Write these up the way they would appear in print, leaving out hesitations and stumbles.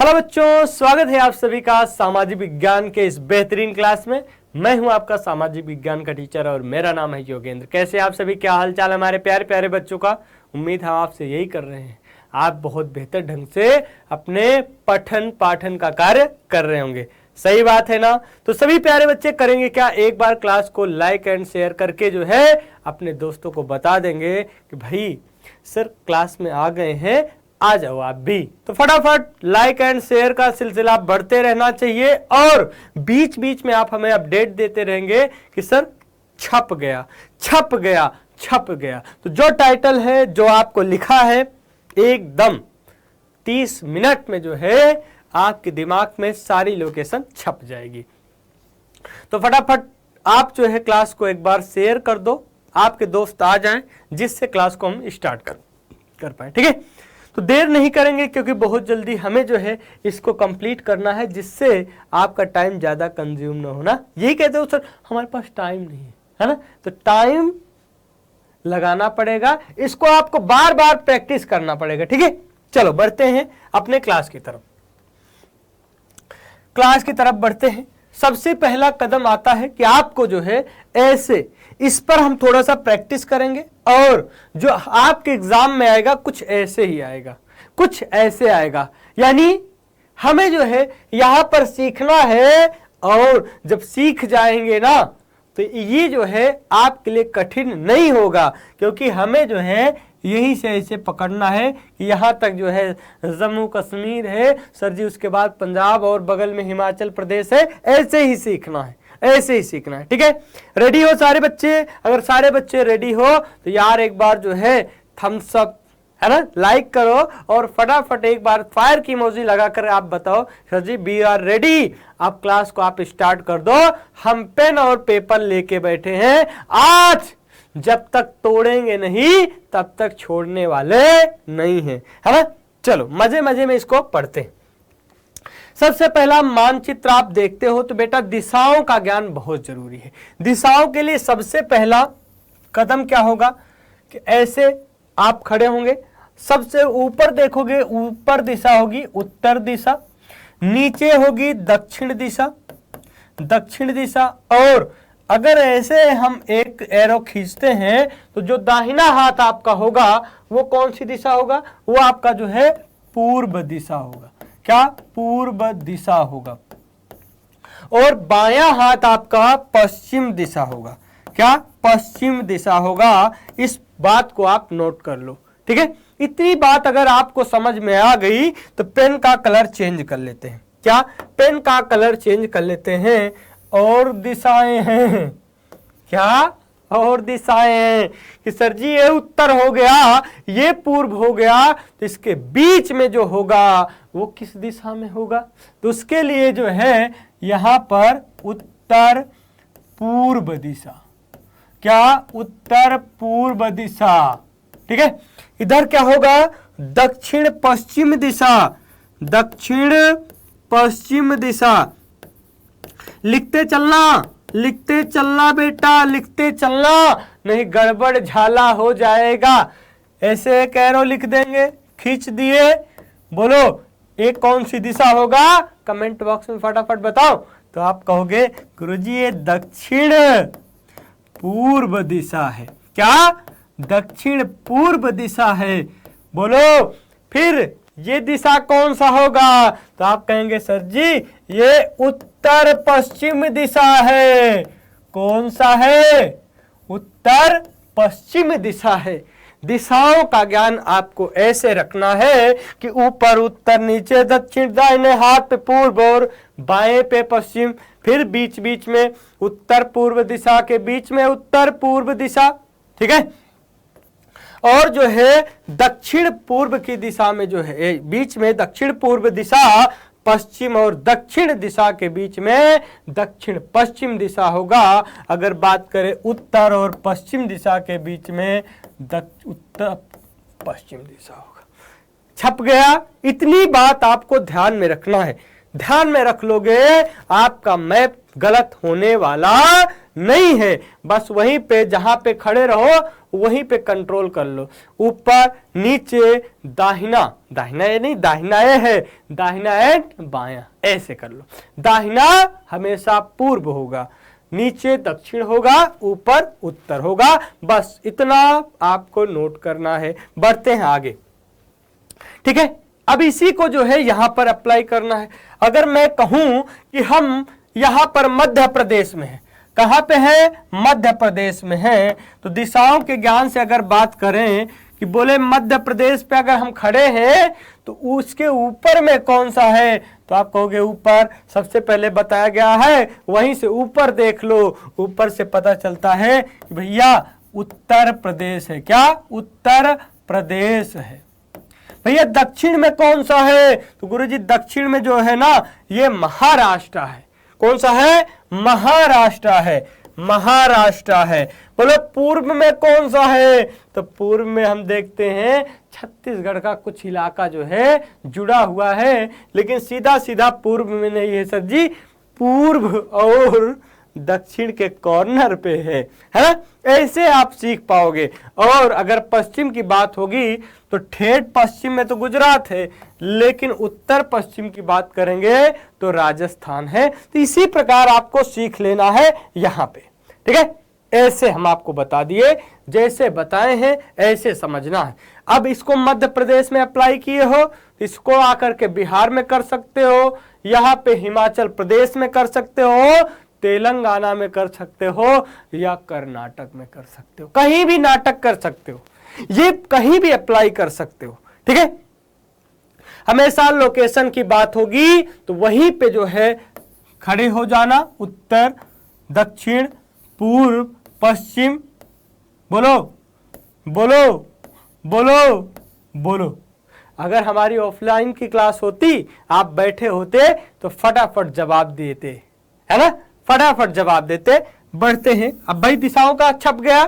Hello बच्चों, स्वागत है आप सभी का सामाजिक विज्ञान के इस बेहतरीन क्लास में। मैं हूं आपका सामाजिक विज्ञान का टीचर और मेरा नाम है योगेंद्र। कैसे आप सभी, क्या हाल चाल हमारे प्यारे प्यारे बच्चों का। उम्मीद हम आपसे यही कर रहे हैं, आप बहुत बेहतर ढंग से अपने पठन पाठन का कार्य कर रहे होंगे। सही बात है ना। तो सभी प्यारे बच्चे करेंगे क्या, एक बार क्लास को लाइक एंड शेयर करके जो है अपने दोस्तों को बता देंगे कि भाई सर क्लास में आ गए हैं, आ जाओ आप भी। तो फटाफट लाइक एंड शेयर का सिलसिला बढ़ते रहना चाहिए और बीच बीच में आप हमें अपडेट देते रहेंगे कि सर छप गया छप गया छप गया। तो जो टाइटल है, जो आपको लिखा है, एकदम 30 मिनट में जो है आपके दिमाग में सारी लोकेशन छप जाएगी। तो फटाफट आप जो है क्लास को एक बार शेयर कर दो, आपके दोस्त आ जाएं जिससे क्लास को हम स्टार्ट कर पाए। ठीक है, तो देर नहीं करेंगे क्योंकि बहुत जल्दी हमें जो है इसको कंप्लीट करना है, जिससे आपका टाइम ज़्यादा कंज्यूम ना होना। यही कहते हो सर हमारे पास टाइम नहीं है ना, तो टाइम लगाना पड़ेगा, इसको आपको बार बार प्रैक्टिस करना पड़ेगा। ठीक है, चलो बढ़ते हैं अपने क्लास की तरफ। क्लास की तरफ बढ़ते हैं। सबसे पहला कदम आता है कि आपको जो है ऐसे, इस पर हम थोड़ा सा प्रैक्टिस करेंगे और जो आपके एग्जाम में आएगा कुछ ऐसे ही आएगा, कुछ ऐसे आएगा। यानी हमें जो है यहां पर सीखना है और जब सीख जाएंगे ना तो ये जो है आपके लिए कठिन नहीं होगा, क्योंकि हमें जो है यही से ऐसे पकड़ना है कि यहाँ तक जो है जम्मू कश्मीर है सर जी, उसके बाद पंजाब और बगल में हिमाचल प्रदेश है, ऐसे ही सीखना है, ऐसे ही सीखना है। ठीक है, रेडी हो सारे बच्चे? अगर सारे बच्चे रेडी हो तो यार एक बार जो है थम्स अप है ना, लाइक करो और फटाफट एक बार फायर की इमोजी लगाकर आप बताओ sir ji we are ready. आप क्लास को आप स्टार्ट कर दो। हम पेन और पेपर लेके बैठे हैं, आज जब तक तोड़ेंगे नहीं तब तक छोड़ने वाले नहीं हैं, है ना। चलो मजे मजे में इसको पढ़ते हैं। सबसे पहला मानचित्र आप देखते हो तो बेटा दिशाओं का ज्ञान बहुत जरूरी है। दिशाओं के लिए सबसे पहला कदम क्या होगा कि ऐसे आप खड़े होंगे, सबसे ऊपर देखोगे, ऊपर दिशा होगी उत्तर दिशा, नीचे होगी दक्षिण दिशा, दक्षिण दिशा। और अगर ऐसे हम एक एरो खींचते हैं तो जो दाहिना हाथ आपका होगा वो कौन सी दिशा होगा, वो आपका जो है पूर्व दिशा होगा। क्या? पूर्व दिशा होगा। और बायां हाथ आपका पश्चिम दिशा होगा। क्या? पश्चिम दिशा होगा। इस बात को आप नोट कर लो। ठीक है, इतनी बात अगर आपको समझ में आ गई तो पेन का कलर चेंज कर लेते हैं। क्या? पेन का कलर चेंज कर लेते हैं। और दिशाएं हैं, क्या? और दिशाएं हैं कि सर जी ये उत्तर हो गया, ये पूर्व हो गया, तो इसके बीच में जो होगा वो किस दिशा में होगा? तो उसके लिए जो है यहां पर उत्तर पूर्व दिशा। क्या? उत्तर पूर्व दिशा। ठीक है, इधर क्या होगा? दक्षिण पश्चिम दिशा, दक्षिण पश्चिम दिशा। लिखते चलना, लिखते चलना बेटा, लिखते चलना, नहीं गड़बड़ झाला हो जाएगा। ऐसे एक एरो लिख देंगे, खींच दिए, बोलो एक कौन सी दिशा होगा, कमेंट बॉक्स में फटाफट बताओ। तो आप कहोगे गुरुजी ये दक्षिण पूर्व दिशा है। क्या? दक्षिण पूर्व दिशा है। बोलो फिर ये दिशा कौन सा होगा? तो आप कहेंगे सर जी ये उत्तर पश्चिम दिशा है। कौन सा है? उत्तर पश्चिम दिशा है। दिशाओं का ज्ञान आपको ऐसे रखना है कि ऊपर उत्तर, नीचे दक्षिण, दाहिने हाथ पे पूर्व और बाएं पे पश्चिम, फिर बीच बीच में उत्तर पूर्व दिशा के बीच में उत्तर पूर्व दिशा। ठीक है, और जो है दक्षिण पूर्व की दिशा में जो है बीच में दक्षिण पूर्व दिशा, पश्चिम और दक्षिण दिशा के बीच में दक्षिण पश्चिम दिशा होगा। अगर बात करें उत्तर और पश्चिम दिशा के बीच में उत्तर पश्चिम दिशा होगा। छप गया। इतनी बात आपको ध्यान में रखना है। ध्यान में रख लोगे आपका मैप गलत होने वाला नहीं है, बस वहीं पे जहां पे खड़े रहो वहीं पे कंट्रोल कर लो। ऊपर नीचे दाहिना, दाहिना ये नहीं दाहिना ये है, दाहिना एंड बायां ऐसे कर लो। दाहिना हमेशा पूर्व होगा, नीचे दक्षिण होगा, ऊपर उत्तर होगा, बस इतना आपको नोट करना है। बढ़ते हैं आगे, ठीक है। अब इसी को जो है यहां पर अप्लाई करना है। अगर मैं कहूं कि हम यहां पर मध्य प्रदेश में है, कहां पे है, मध्य प्रदेश में है, तो दिशाओं के ज्ञान से अगर बात करें कि बोले मध्य प्रदेश पे अगर हम खड़े हैं तो उसके ऊपर में कौन सा है, तो आप कहोगे ऊपर, सबसे पहले बताया गया है, वहीं से ऊपर देख लो, ऊपर से पता चलता है कि भैया उत्तर प्रदेश है। क्या, उत्तर प्रदेश है। भैया दक्षिण में कौन सा है, तो गुरुजी दक्षिण में जो है ना ये महाराष्ट्र है। कौन सा है, महाराष्ट्र है, महाराष्ट्र है। बोलो पूर्व में कौन सा है, तो पूर्व में हम देखते हैं छत्तीसगढ़ का कुछ इलाका जो है जुड़ा हुआ है, लेकिन सीधा सीधा पूर्व में नहीं है सर जी, पूर्व और दक्षिण के कॉर्नर पे है ना। ऐसे आप सीख पाओगे। और अगर पश्चिम की बात होगी तो ठेठ पश्चिम में तो गुजरात है, लेकिन उत्तर पश्चिम की बात करेंगे तो राजस्थान है। तो इसी प्रकार आपको सीख लेना है यहाँ पे, ठीक है। ऐसे हम आपको बता दिए, जैसे बताए हैं ऐसे समझना है। अब इसको मध्य प्रदेश में अप्लाई किए हो, इसको आकर के बिहार में कर सकते हो, यहाँ पे हिमाचल प्रदेश में कर सकते हो, तेलंगाना में कर सकते हो, या कर्नाटक में कर सकते हो, कहीं भी नाटक कर सकते हो, ये कहीं भी अप्लाई कर सकते हो, ठीक है। हमेशा लोकेशन की बात होगी तो वहीं पे जो है खड़े हो जाना, उत्तर दक्षिण पूर्व पश्चिम, बोलो बोलो बोलो बोलो। अगर हमारी ऑफलाइन की क्लास होती, आप बैठे होते तो फटाफट जवाब देते, है ना, फटाफट जवाब देते। बढ़ते हैं, अब भाई दिशाओं का छप गया,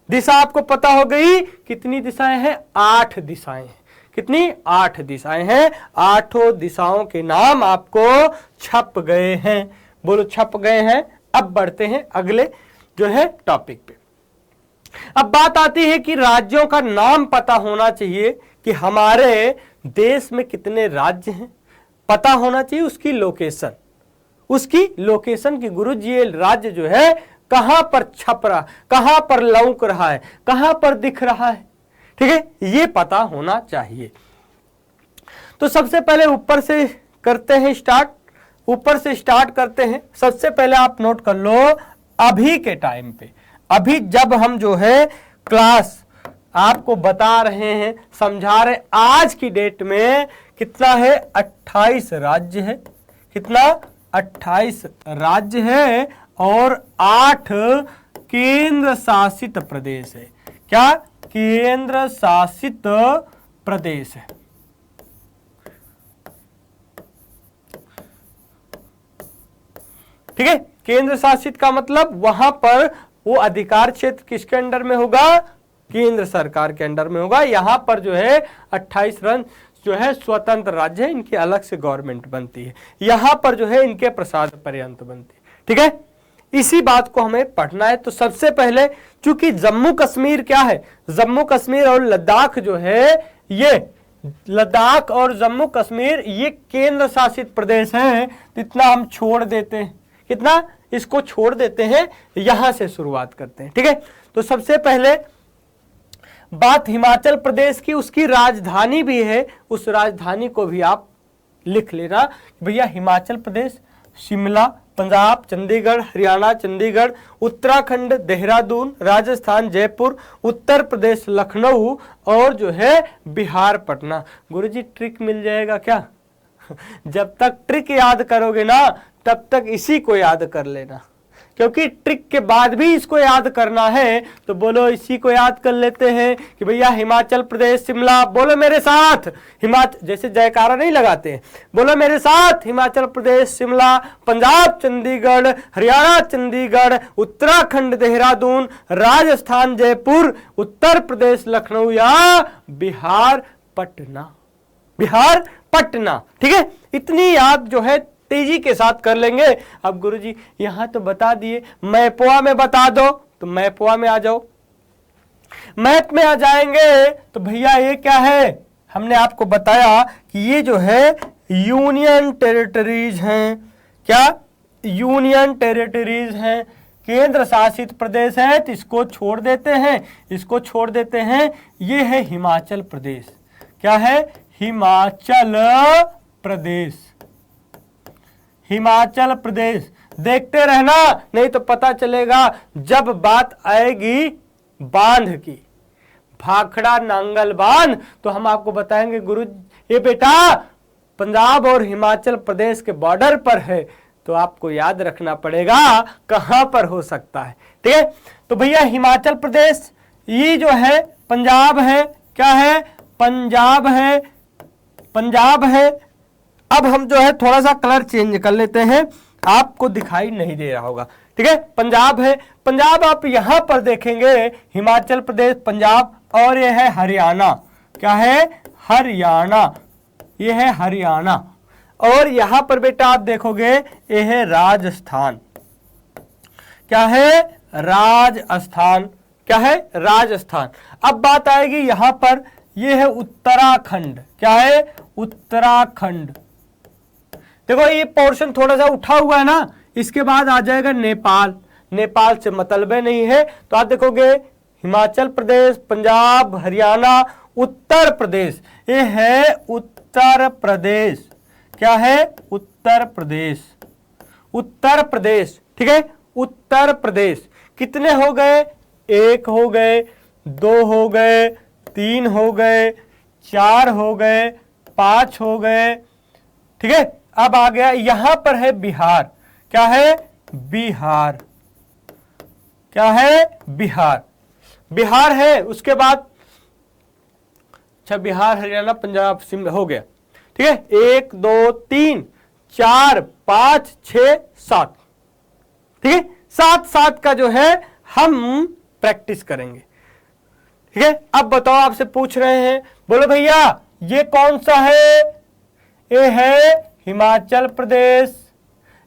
दिशा आपको पता हो गई। कितनी दिशाएं हैं, 8 दिशाएं हैं। कितनी, 8 दिशाएं हैं। 8 दिशाओं के नाम आपको छप गए हैं, बोलो छप गए हैं। अब बढ़ते हैं अगले जो है टॉपिक पे। अब बात आती है कि राज्यों का नाम पता होना चाहिए कि हमारे देश में कितने राज्य हैं, पता होना चाहिए उसकी लोकेशन, उसकी लोकेशन की गुरुजी ये राज्य जो है कहां पर छप रहा, कहां पर लौक रहा है, कहां पर दिख रहा है, ठीक है, ये पता होना चाहिए। तो सबसे पहले ऊपर से करते हैं स्टार्ट, ऊपर से स्टार्ट करते हैं। सबसे पहले आप नोट कर लो, अभी के टाइम पे, अभी जब हम जो है क्लास आपको बता रहे हैं, समझा रहे, आज की डेट में कितना है, 28 राज्य है। कितना, 28 राज्य है और 8 केंद्र शासित प्रदेश है। क्या, केंद्र शासित प्रदेश है। ठीक है, केंद्र शासित का मतलब वहां पर वो अधिकार क्षेत्र किसके अंडर में होगा, केंद्र सरकार के अंडर में होगा। यहां पर जो है 28 रन जो है स्वतंत्र राज्य है, इनकी अलग से गवर्नमेंट बनती है, यहां पर जो है इनके प्रसाद पर्यंत बनती है। ठीक है, इसी बात को हमें पढ़ना है। तो सबसे पहले चूंकि जम्मू कश्मीर क्या है, जम्मू कश्मीर और लद्दाख जो है, ये लद्दाख और जम्मू कश्मीर ये केंद्र शासित प्रदेश हैं, तो इतना हम छोड़ देते हैं। कितना, इसको छोड़ देते हैं, यहां से शुरुआत करते हैं। ठीक है, तो सबसे पहले बात हिमाचल प्रदेश की, उसकी राजधानी भी है, उस राजधानी को भी आप लिख लेना भैया। हिमाचल प्रदेश शिमला, पंजाब चंडीगढ़, हरियाणा चंडीगढ़, उत्तराखंड देहरादून, राजस्थान जयपुर, उत्तर प्रदेश लखनऊ और जो है बिहार पटना। गुरुजी ट्रिक मिल जाएगा क्या? जब तक ट्रिक याद करोगे ना तब तक इसी को याद कर लेना, क्योंकि ट्रिक के बाद भी इसको याद करना है। तो बोलो इसी को याद कर लेते हैं कि भैया हिमाचल प्रदेश शिमला, बोलो मेरे साथ, हिमाचल, जैसे जयकारा नहीं लगाते हैं, बोलो मेरे साथ, हिमाचल प्रदेश शिमला, पंजाब चंडीगढ़, हरियाणा चंडीगढ़, उत्तराखंड देहरादून, राजस्थान जयपुर, उत्तर प्रदेश लखनऊ या बिहार पटना। बिहार पटना, ठीक है, इतनी याद जो है तेजी के साथ कर लेंगे। अब गुरुजी यहां तो बता दिए, मैपवा में बता दो, तो मैपवा में आ जाओ। मैप में आ जाएंगे तो भैया ये क्या है, हमने आपको बताया कि ये जो है यूनियन टेरिटरीज हैं। क्या यूनियन टेरिटरीज हैं, केंद्र शासित प्रदेश है, तो इसको छोड़ देते हैं, इसको छोड़ देते हैं। ये है हिमाचल प्रदेश। क्या है? हिमाचल प्रदेश। हिमाचल प्रदेश देखते रहना, नहीं तो पता चलेगा जब बात आएगी बांध की, भाखड़ा नांगल बांध, तो हम आपको बताएंगे गुरु ये बेटा पंजाब और हिमाचल प्रदेश के बॉर्डर पर है, तो आपको याद रखना पड़ेगा कहां पर हो सकता है। ठीक है, तो भैया हिमाचल प्रदेश ये जो है पंजाब है, क्या है? पंजाब है, पंजाब है। अब हम जो है थोड़ा सा कलर चेंज कर लेते हैं, आपको दिखाई नहीं दे रहा होगा। ठीक है, पंजाब है, पंजाब आप यहां पर देखेंगे हिमाचल प्रदेश, पंजाब, और यह है हरियाणा। क्या है? हरियाणा, ये है हरियाणा। और यहां पर बेटा आप देखोगे ये है राजस्थान। क्या है? राजस्थान। क्या है? राजस्थान। अब बात आएगी यहां पर, ये है उत्तराखंड। क्या है? उत्तराखंड। देखो ये पोर्शन थोड़ा सा उठा हुआ है ना, इसके बाद आ जाएगा नेपाल। नेपाल से मतलब नहीं है, तो आप देखोगे हिमाचल प्रदेश, पंजाब, हरियाणा, उत्तर प्रदेश, ये है उत्तर प्रदेश। क्या है? उत्तर प्रदेश। उत्तर प्रदेश। ठीक है, उत्तर प्रदेश। कितने हो गए? 1 हो गए, 2 हो गए, 3 हो गए, 4 हो गए, 5 हो गए। ठीक है, अब आ गया यहां पर है बिहार। क्या है? बिहार। क्या है? बिहार। बिहार है, उसके बाद अच्छा बिहार, हरियाणा, पंजाब, शिमला हो गया। ठीक है, 1 2 3 4 5 6 7। ठीक है, 7 का जो है हम प्रैक्टिस करेंगे। ठीक है, अब बताओ, आपसे पूछ रहे हैं, बोलो भैया ये कौन सा है? ये है हिमाचल प्रदेश।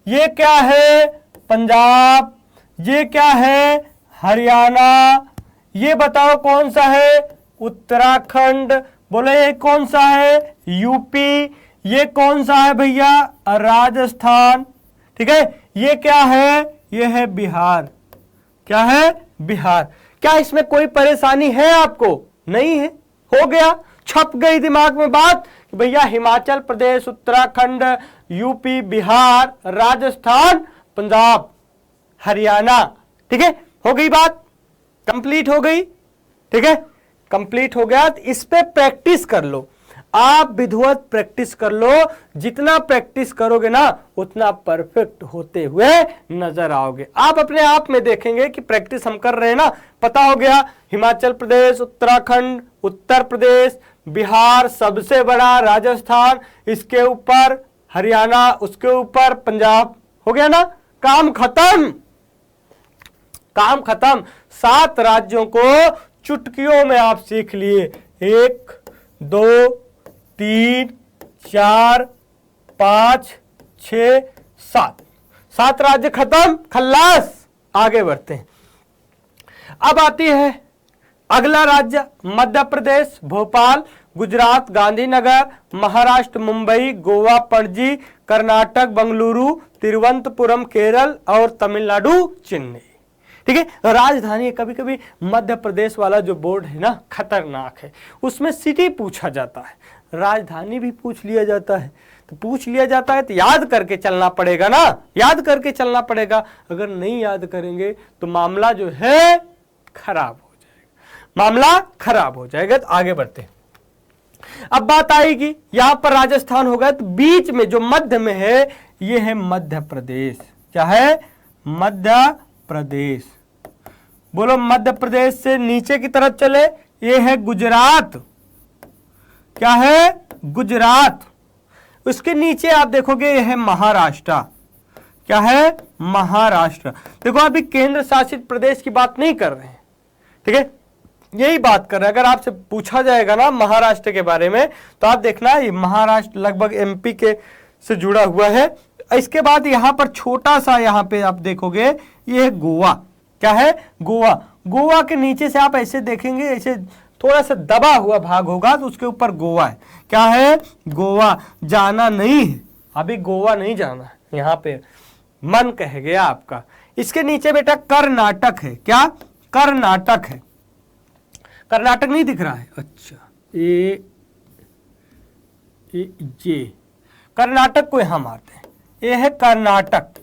ये क्या है? पंजाब। ये क्या है? हरियाणा। ये बताओ कौन सा है? उत्तराखंड। बोले ये कौन सा है? यूपी। ये कौन सा है भैया? राजस्थान। ठीक है, ये क्या है? ये है बिहार। क्या है? बिहार। क्या इसमें कोई परेशानी है आपको? नहीं है, हो गया, छप गई दिमाग में बात कि भैया हिमाचल प्रदेश, उत्तराखंड, यूपी, बिहार, राजस्थान, पंजाब, हरियाणा। ठीक है, हो गई बात, कंप्लीट हो गई। ठीक है, कंप्लीट हो गया। तो इस पे प्रैक्टिस कर लो, आप विधिवत प्रैक्टिस कर लो। जितना प्रैक्टिस करोगे ना उतना परफेक्ट होते हुए नजर आओगे। आप अपने आप में देखेंगे कि प्रैक्टिस हम कर रहे हैं ना, पता हो गया हिमाचल प्रदेश, उत्तराखंड, उत्तर प्रदेश, बिहार सबसे बड़ा, राजस्थान, इसके ऊपर हरियाणा, उसके ऊपर पंजाब। हो गया ना, काम खत्म, काम खत्म। 7 राज्यों को चुटकियों में आप सीख लिए। 1 2 3 4 5 6 7, 7 राज्य खत्म, खल्लास। आगे बढ़ते हैं। अब आती है अगला राज्य, मध्य प्रदेश, भोपाल, गुजरात, गांधीनगर, महाराष्ट्र, मुंबई, गोवा, पणजी, कर्नाटक, बंगलुरु, तिरुवनंतपुरम, केरल, और तमिलनाडु, चेन्नई। ठीक है, राजधानी है। कभी कभी मध्य प्रदेश वाला जो बोर्ड है ना, खतरनाक है, उसमें सिटी पूछा जाता है, राजधानी भी पूछ लिया जाता है। तो पूछ लिया जाता है तो याद करके चलना पड़ेगा ना, याद करके चलना पड़ेगा। अगर नहीं याद करेंगे तो मामला जो है खराब हो जाएगा, मामला खराब हो जाएगा। तो आगे बढ़ते हैं। अब बात आएगी यहां पर राजस्थान हो गया, तो बीच में जो मध्य में है ये है मध्य प्रदेश। क्या है? मध्य प्रदेश। बोलो मध्य प्रदेश से नीचे की तरफ चले, ये है गुजरात। क्या है? गुजरात। उसके नीचे आप देखोगे ये है महाराष्ट्र। क्या है? महाराष्ट्र। देखो अभी केंद्र शासित प्रदेश की बात नहीं कर रहे हैं, ठीक है, यही बात कर रहे हैं। अगर आपसे पूछा जाएगा ना महाराष्ट्र के बारे में तो आप देखना ये महाराष्ट्र लगभग एमपी के से जुड़ा हुआ है। इसके बाद यहां पर छोटा सा, यहां पे आप देखोगे ये है गोवा। क्या है? गोवा। गोवा के नीचे से आप ऐसे देखेंगे, ऐसे थोड़ा सा दबा हुआ भाग होगा तो उसके ऊपर गोवा है। क्या है? गोवा। जाना नहीं है, अभी गोवा नहीं जाना है, यहां पे मन कह गया आपका। इसके नीचे बेटा कर्नाटक है। क्या? कर्नाटक है। कर्नाटक नहीं दिख रहा है? अच्छा, ये कर्नाटक को यहां मारते हैं, ये है कर्नाटक।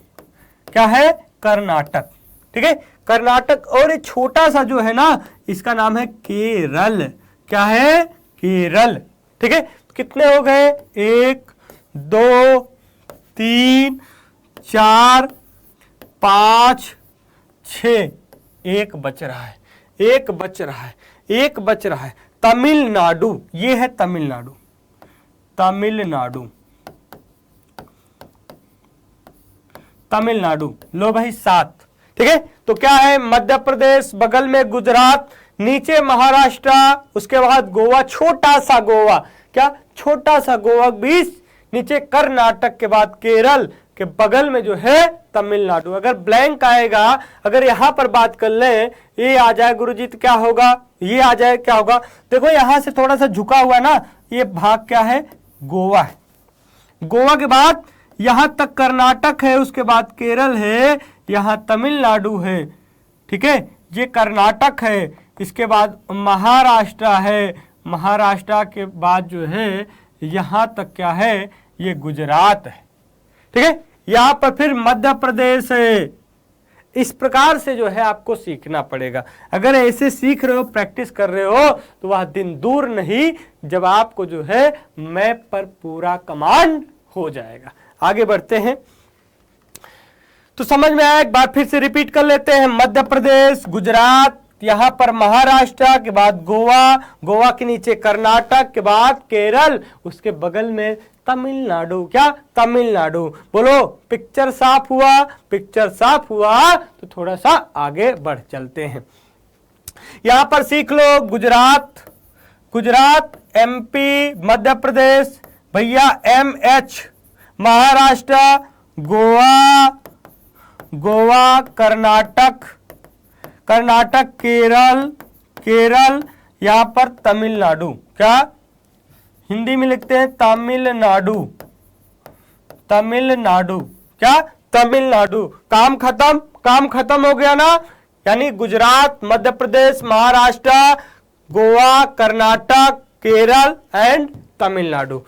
क्या है? कर्नाटक। ठीक है, कर्नाटक। और ये छोटा सा जो है ना, इसका नाम है केरल। क्या है? केरल। ठीक है, कितने हो गए? 1 2 3 4 5 6, एक बच रहा है, एक बच रहा है, एक बच रहा है। तमिलनाडु, ये है तमिलनाडु। तमिलनाडु, तमिलनाडु। लो भाई 7। ठीक है, तो क्या है? मध्य प्रदेश, बगल में गुजरात, नीचे महाराष्ट्र, उसके बाद गोवा, छोटा सा गोवा। क्या? छोटा सा गोवा 20, नीचे कर्नाटक के बाद केरल के बगल में जो है तमिलनाडु। अगर ब्लैंक आएगा, अगर यहां पर बात कर लें, ये आ जाए गुरुजी तो क्या होगा? ये आ जाए, क्या होगा? देखो यहां से थोड़ा सा झुका हुआ ना, ये भाग क्या है? गोवा है। गोवा के बाद यहां तक कर्नाटक है, उसके बाद केरल है, यहां तमिलनाडु है। ठीक है, ये कर्नाटक है, इसके बाद महाराष्ट्र है, महाराष्ट्र के बाद जो है यहां तक क्या है? ये गुजरात है। ठीक है, यहां पर फिर मध्य प्रदेश है। इस प्रकार से जो है आपको सीखना पड़ेगा। अगर ऐसे सीख रहे हो, प्रैक्टिस कर रहे हो, तो वह दिन दूर नहीं जब आपको जो है मैप पर पूरा कमांड हो जाएगा। आगे बढ़ते हैं, तो समझ में आया? एक बार फिर से रिपीट कर लेते हैं। मध्य प्रदेश, गुजरात, यहां पर महाराष्ट्र के बाद गोवा, गोवा के नीचे कर्नाटक के बाद केरल, उसके बगल में तमिलनाडु। क्या? तमिलनाडु। बोलो, पिक्चर साफ हुआ? पिक्चर साफ हुआ तो थोड़ा सा आगे बढ़ चलते हैं। यहां पर सीख लो गुजरात, गुजरात, एमपी, मध्य प्रदेश, भैया MH, महाराष्ट्र, गोवा, गोवा, कर्नाटक, कर्नाटक, केरल, केरल, यहां पर तमिलनाडु। क्या? हिंदी में लिखते हैं तमिलनाडु, तमिलनाडु। क्या? तमिलनाडु। काम खत्म, काम खत्म हो गया ना? यानी गुजरात, मध्य प्रदेश, महाराष्ट्र, गोवा, कर्नाटक, केरल एंड तमिलनाडु।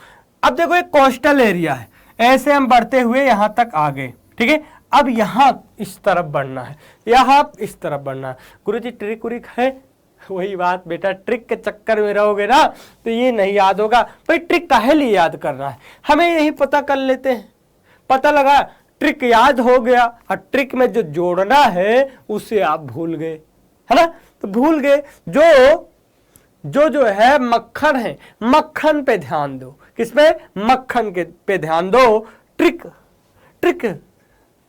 अब देखो एक कोस्टल एरिया है, ऐसे हम बढ़ते हुए यहां तक आ गए। ठीक है, अब यहां इस तरफ बढ़ना है, यहां इस तरफ बढ़ना है। गुरुजी ट्रिक उरिक है? वही बात बेटा, ट्रिक के चक्कर में रहोगे ना तो ये नहीं याद होगा। भाई ट्रिक काहे लिए याद करना है, हमें यही पता कर लेते हैं। पता लगा, ट्रिक याद हो गया, और ट्रिक में जो जोड़ना है उसे आप भूल गए, है ना? तो भूल गए। जो है मक्खन है, मक्खन पे ध्यान दो। किस पे? मक्खन के पे ध्यान दो। ट्रिक ट्रिक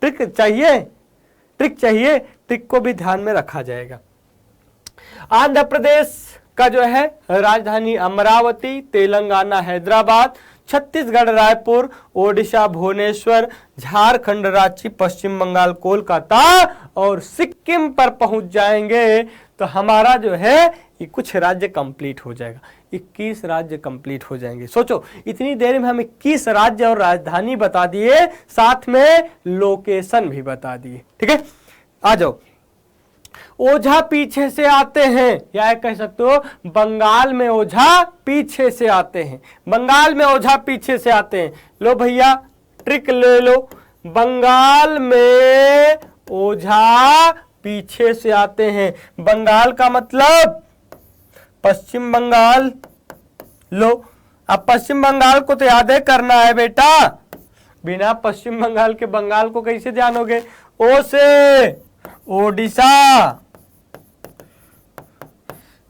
ट्रिक चाहिए, ट्रिक चाहिए, ट्रिक को भी ध्यान में रखा जाएगा। आंध्र प्रदेश का जो है राजधानी अमरावती, तेलंगाना हैदराबाद, छत्तीसगढ़ रायपुर, ओडिशा भुवनेश्वर, झारखंड रांची, पश्चिम बंगाल कोलकाता, और सिक्किम पर पहुंच जाएंगे तो हमारा जो है ये कुछ राज्य कंप्लीट हो जाएगा। 21 राज्य कंप्लीट हो जाएंगे। सोचो, इतनी देर में हम 21 राज्य और राजधानी बता दिए, साथ में लोकेशन भी बता दिए। ठीक है, आ जाओ। ओझा पीछे से आते हैं, या कह सकते हो बंगाल में ओझा पीछे से आते हैं, बंगाल में ओझा पीछे से आते हैं। लो भैया ट्रिक ले लो, बंगाल में ओझा पीछे से आते हैं। बंगाल का मतलब पश्चिम बंगाल। लो, अब पश्चिम बंगाल को तो याद है करना है बेटा, बिना पश्चिम बंगाल के बंगाल को कैसे जानोगे? ओ से ओडिशा,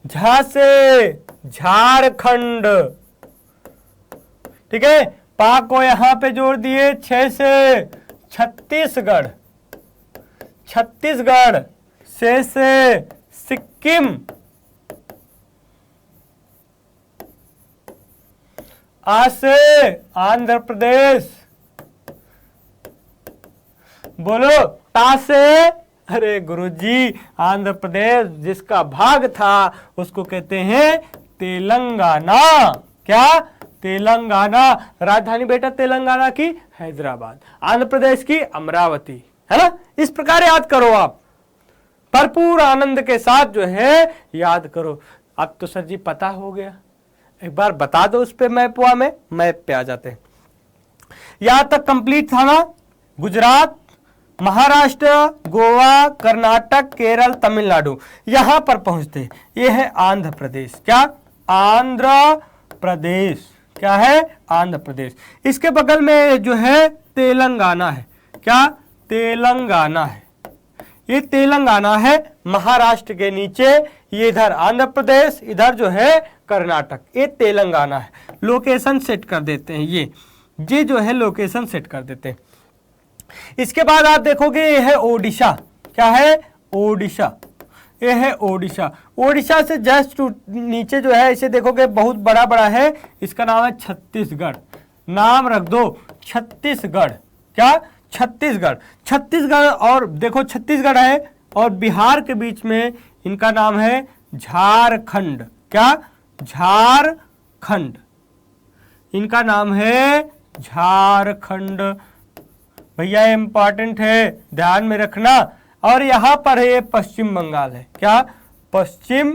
झा से झारखंड। ठीक है, पा को यहां पे जोड़ दिए, 6 से छत्तीसगढ़, छत्तीसगढ़, से सिक्किम, आ से आंध्र प्रदेश, बोलो ता से। अरे गुरुजी, आंध्र प्रदेश जिसका भाग था उसको कहते हैं तेलंगाना। क्या? तेलंगाना। राजधानी बेटा तेलंगाना की हैदराबाद, आंध्र प्रदेश की अमरावती, है ना। इस प्रकार याद करो आप, भरपूर आनंद के साथ जो है याद करो। अब तो सर जी पता हो गया, एक बार बता दो उस पे मैप पे आ जाते हैं। यहां तक कंप्लीट था ना। गुजरात, महाराष्ट्र, गोवा, कर्नाटक, केरल, तमिलनाडु, यहां पर पहुंचते। ये है आंध्र प्रदेश। क्या? आंध्र प्रदेश। क्या है? आंध्र प्रदेश। इसके बगल में जो है तेलंगाना है। क्या? तेलंगाना है। ये तेलंगाना है महाराष्ट्र के नीचे, ये इधर आंध्र प्रदेश, इधर जो है कर्नाटक, ये तेलंगाना है। लोकेशन सेट कर देते हैं, ये जो है लोकेशन सेट कर देते हैं। इसके बाद आप देखोगे ये है ओडिशा। क्या है? ओडिशा। ये है ओडिशा। ओडिशा से जस्ट नीचे जो है इसे देखोगे बहुत बड़ा बड़ा है, इसका नाम है छत्तीसगढ़। नाम रख दो छत्तीसगढ़। क्या? छत्तीसगढ़। छत्तीसगढ़, और देखो छत्तीसगढ़ है और बिहार के बीच में इनका नाम है झारखंड। क्या? झारखंड। इनका नाम है झारखंड। भैया इंपॉर्टेंट है, ध्यान में रखना। और यहां पर है पश्चिम बंगाल है। क्या? पश्चिम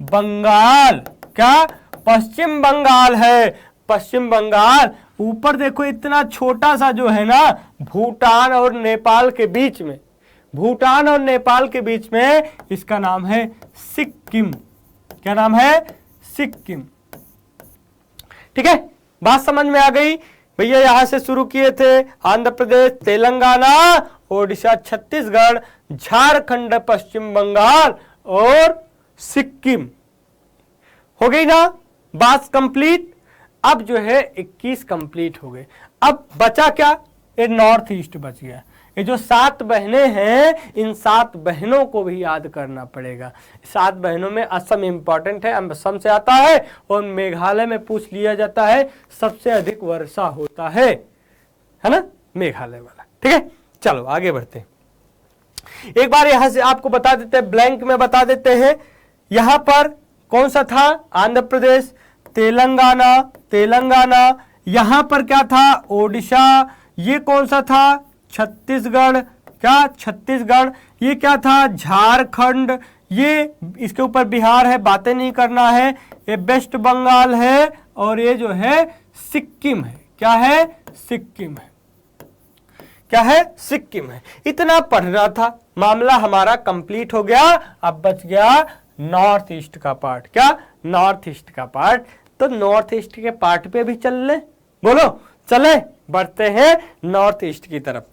बंगाल। क्या? पश्चिम बंगाल है। पश्चिम बंगाल। ऊपर देखो इतना छोटा सा जो है ना, भूटान और नेपाल के बीच में, भूटान और नेपाल के बीच में इसका नाम है सिक्किम। क्या नाम है? सिक्किम। ठीक है, बात समझ में आ गई भैया। यहां से शुरू किए थे आंध्र प्रदेश, तेलंगाना, ओडिशा, छत्तीसगढ़, झारखंड, पश्चिम बंगाल और सिक्किम। हो गई ना बात कंप्लीट। अब जो है 21 कंप्लीट हो गए। अब बचा क्या? ये नॉर्थ ईस्ट बच गया। ये जो 7 बहनें हैं, इन 7 बहनों को भी याद करना पड़ेगा। 7 बहनों में असम इंपॉर्टेंट है, असम से आता है, और मेघालय में पूछ लिया जाता है, सबसे अधिक वर्षा होता है ना, मेघालय वाला। ठीक है, चलो आगे बढ़ते हैं। एक बार यहां से आपको बता देते हैं, ब्लैंक में बता देते हैं। यहां पर कौन सा था? आंध्र प्रदेश, तेलंगाना, तेलंगाना। यहां पर क्या था? ओडिशा। ये कौन सा था? छत्तीसगढ़। क्या? छत्तीसगढ़। ये क्या था? झारखंड। ये इसके ऊपर बिहार है, बातें नहीं करना है। ये वेस्ट बंगाल है, और ये जो है सिक्किम है। क्या है? सिक्किम है। क्या है? सिक्किम है। इतना पढ़ना था, मामला हमारा कंप्लीट हो गया। अब बच गया नॉर्थ ईस्ट का पार्ट। क्या? नॉर्थ ईस्ट का पार्ट। तो नॉर्थ ईस्ट के पार्ट पे भी चल ले, बोलो चले। बढ़ते हैं नॉर्थ ईस्ट की तरफ।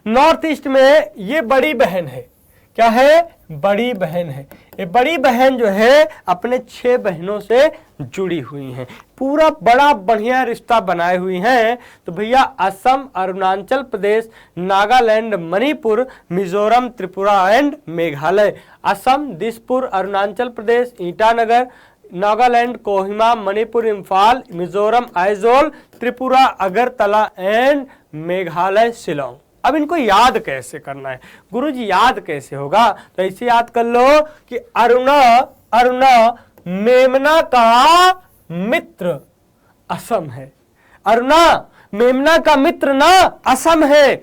नॉर्थ ईस्ट में ये बड़ी बहन है। क्या है? बड़ी बहन है। ये बड़ी बहन जो है अपने 6 बहनों से जुड़ी हुई हैं, पूरा बड़ा बढ़िया रिश्ता बनाए हुई हैं। तो भैया असम, अरुणाचल प्रदेश, नागालैंड, मणिपुर, मिजोरम, त्रिपुरा एंड मेघालय। असम, दिसपुर, अरुणाचल प्रदेश, ईटानगर, नागालैंड, कोहिमा, मणिपुर, इम्फाल, मिजोरम, आइजोल, त्रिपुरा, अगरतला एंड मेघालय, शिलोंग। अब इनको याद कैसे करना है गुरुजी? याद कैसे होगा? तो ऐसे याद कर लो कि अरुणा मेमना का मित्र असम है। अरुणा मेमना का मित्र ना असम है।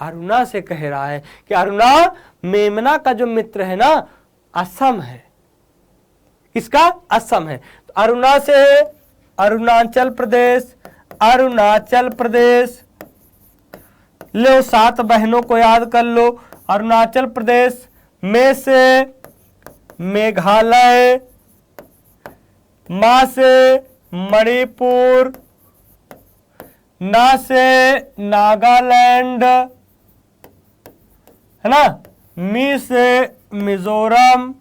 अरुणा से कह रहा है कि अरुणा मेमना का जो मित्र है ना असम है, इसका असम है। तो अरुणा से अरुणाचल प्रदेश, अरुणाचल प्रदेश। लो 7 बहनों को याद कर लो। अरुणाचल प्रदेश में से मेघालय, मा से मणिपुर, ना से नागालैंड, है ना, मी से मिजोरम,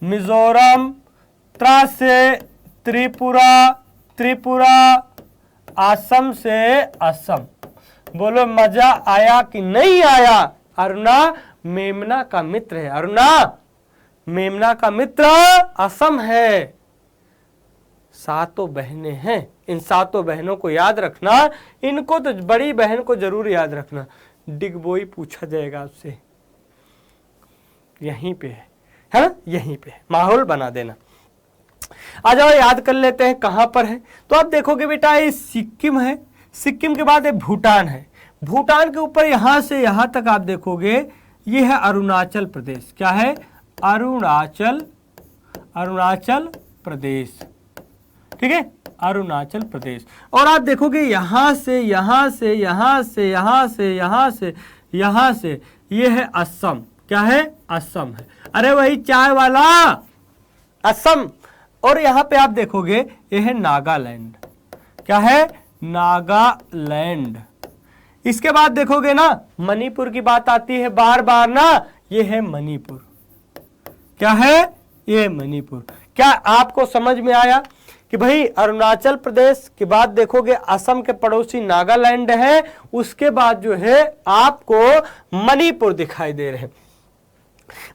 मिजोरम, त्रा से त्रिपुरा, त्रिपुरा, असम से असम। बोलो मजा आया कि नहीं आया? अरुणा मेमना का मित्र है। अरुणा मेमना का मित्र असम है। 7 बहनें हैं। इन सातों बहनों को याद रखना, इनको तो बड़ी बहन को जरूर याद रखना। डिगबोई पूछा जाएगा आपसे, यहीं पे है ना, यहीं पे माहौल बना देना। आ जाओ याद कर लेते हैं कहां पर है। तो आप देखोगे बेटा ये सिक्किम है, सिक्किम के बाद ये भूटान है, भूटान के ऊपर यहां से यहां तक आप देखोगे ये है अरुणाचल प्रदेश। क्या है? अरुणाचल प्रदेश। ठीक है, अरुणाचल प्रदेश। और आप देखोगे यहां से यहां से यहां से यहां से यहां से यहां से ये है असम। क्या है? असम है। अरे वही चाय वाला असम। और यहां पे आप देखोगे ये है नागालैंड। क्या है? नागालैंड। इसके बाद देखोगे ना मणिपुर की बात आती है बार बार ना, ये है मणिपुर। क्या है? ये मणिपुर। क्या आपको समझ में आया कि भाई अरुणाचल प्रदेश के बाद देखोगे असम के पड़ोसी नागालैंड है, उसके बाद जो है आपको मणिपुर दिखाई दे रहे हैं।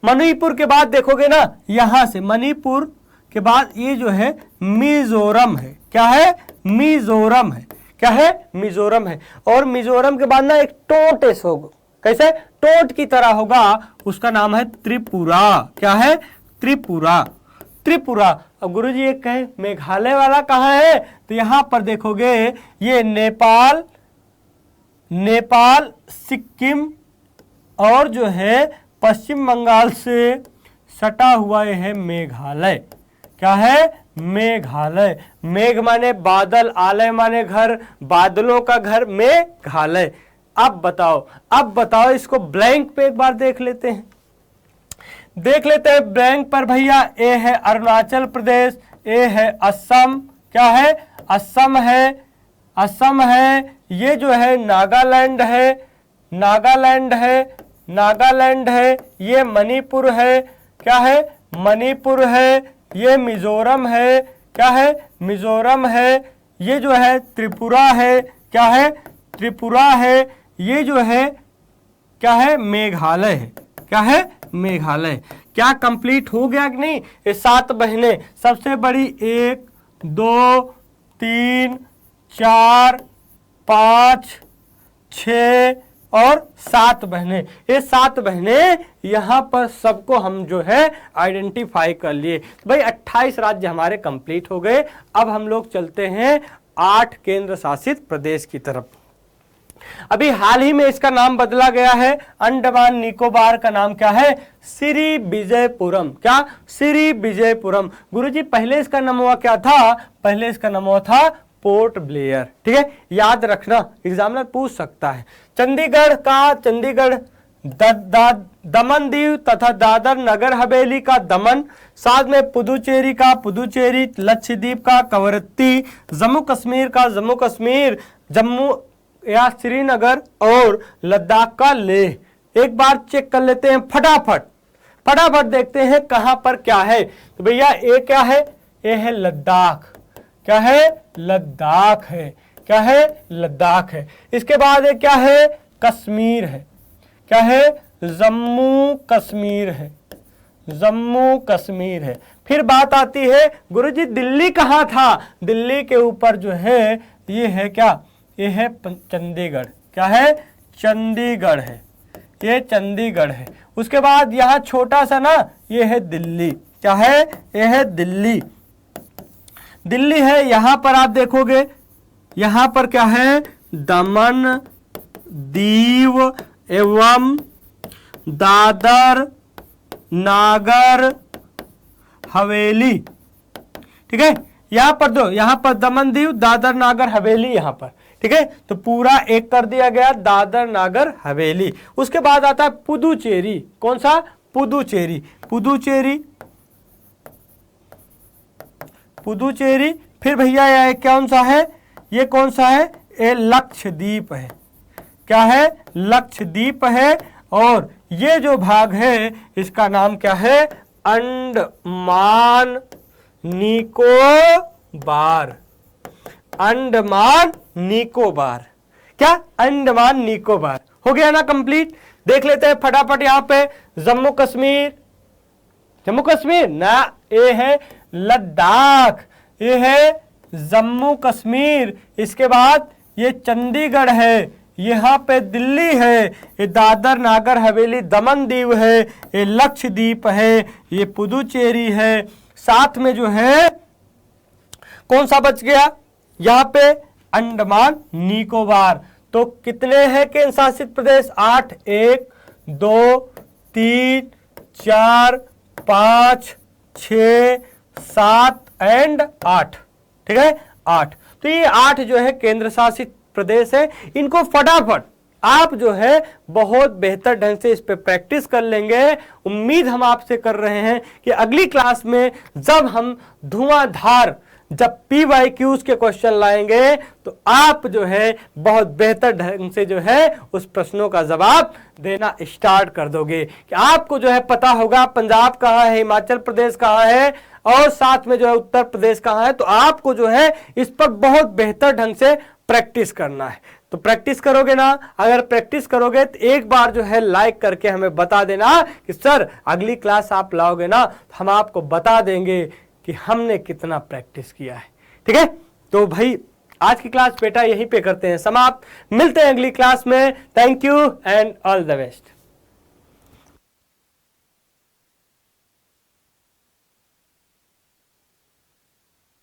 मणिपुर के बाद देखोगे ना यहां से मणिपुर के बाद ये जो है मिजोरम है। क्या है? मिजोरम है। क्या है? मिजोरम है। और मिजोरम के बाद ना एक टोट होगा, कैसे? टोट की तरह होगा, उसका नाम है त्रिपुरा। क्या है? त्रिपुरा। त्रिपुरा। अब गुरुजी ये कहे मेघालय वाला कहाँ है? तो यहां पर देखोगे ये नेपाल, सिक्किम और जो है पश्चिम बंगाल से सटा हुआ ये है मेघालय। क्या है? मेघालय। मेघ माने बादल, आलय माने घर, बादलों का घर, मेघालय। अब बताओ इसको ब्लैंक पे एक बार देख लेते हैं। ब्लैंक पर भैया ए है अरुणाचल प्रदेश, ए है असम। क्या है? असम है। ये जो है नागालैंड है। ये मणिपुर है। क्या है? मणिपुर है। ये मिजोरम है। क्या है? मिजोरम है। ये जो है त्रिपुरा है। क्या है? त्रिपुरा है। ये जो है क्या है? मेघालय है। क्या है? मेघालय। क्या कंप्लीट हो गया कि नहीं? ये सात बहनें सबसे बड़ी 1 2 3 4 5 6 और 7 बहनें। ये 7 बहनें यहाँ पर सबको हम जो है आइडेंटिफाई कर लिए। भाई 28 राज्य हमारे कंप्लीट हो गए। अब हम लोग चलते हैं 8 केंद्र शासित प्रदेश की तरफ। अभी हाल ही में इसका नाम बदला गया है। अंडमान निकोबार का नाम क्या है? श्री विजयपुरम। क्या? श्री विजयपुरम। गुरुजी पहले इसका नाम हुआ क्या था? पहले इसका नाम हुआ था पोर्ट ब्लेयर। ठीक है, याद रखना, एग्जामिनर पूछ सकता है। चंडीगढ़ दमन दीव तथा दादर नगर हवेली का दमन, साथ में पुदुचेरी का पुदुचेरी, लक्षद्वीप का कवरत्ती, जम्मू कश्मीर का जम्मू कश्मीर, जम्मू या श्रीनगर और लद्दाख का लेह। एक बार चेक कर लेते हैं फटाफट देखते हैं कहां पर क्या है। तो भैया ये क्या है? ये है लद्दाख। क्या है? लद्दाख है। क्या है? लद्दाख है। इसके बाद ये क्या है? कश्मीर है। क्या है? जम्मू कश्मीर है। जम्मू कश्मीर है। फिर बात आती है गुरुजी दिल्ली कहाँ था? दिल्ली के ऊपर जो है ये है क्या? ये है चंडीगढ़। क्या है? चंडीगढ़ है। ये चंडीगढ़ है। उसके बाद यहाँ छोटा सा ना ये है दिल्ली। क्या है? ये है दिल्ली। दिल्ली है। यहाँ पर आप देखोगे यहाँ पर क्या है? दमन दीव एवं दादर नागर हवेली। ठीक है, यहाँ पर दमन दीव दादर नागर हवेली यहाँ पर। ठीक है, तो पूरा एक कर दिया गया दादर नागर हवेली। उसके बाद आता है पुदुचेरी। कौन सा? पुदुचेरी। फिर भैया ये कौन सा है? ये कौन सा है? ये लक्षद्वीप है। क्या है? लक्षद्वीप है। और ये जो भाग है इसका नाम क्या है? अंडमान निकोबार। अंडमान निकोबार। क्या? अंडमान निकोबार। हो गया ना कंप्लीट? देख लेते हैं फटाफट। यहाँ पे जम्मू कश्मीर ना, ये है लद्दाख, ये है जम्मू कश्मीर, इसके बाद ये चंडीगढ़ है, यहाँ पे दिल्ली है, ये दादर नागर हवेली दमन दीव है, ये लक्षद्वीप है, ये पुदुचेरी है, साथ में जो है कौन सा बच गया यहाँ पे अंडमान निकोबार। तो कितने हैं केंद्र शासित प्रदेश? 8, 1 2 3 4 5 6 7 एंड 8, ठीक है 8। तो ये 8 जो है केंद्र शासित प्रदेश है। इनको फटाफट आप जो है बहुत बेहतर ढंग से इस पे प्रैक्टिस कर लेंगे। उम्मीद हम आपसे कर रहे हैं कि अगली क्लास में जब हम धुआंधार जब PYQs के क्वेश्चन लाएंगे तो आप जो है बहुत बेहतर ढंग से जो है उस प्रश्नों का जवाब देना स्टार्ट कर दोगे कि आपको जो है पता होगा पंजाब कहाँ है, हिमाचल प्रदेश कहाँ है और साथ में जो है उत्तर प्रदेश कहाँ है। तो आपको जो है इस पर बहुत बेहतर ढंग से प्रैक्टिस करना है। तो प्रैक्टिस करोगे ना, अगर प्रैक्टिस करोगे तो एक बार जो है लाइक करके हमें बता देना कि सर अगली क्लास आप लाओगे ना, तो हम आपको बता देंगे कि हमने कितना प्रैक्टिस किया है। ठीक है, तो भाई आज की क्लास बेटा यहीं पे करते हैं समाप्त। मिलते हैं अगली क्लास में। Thank you and all the best.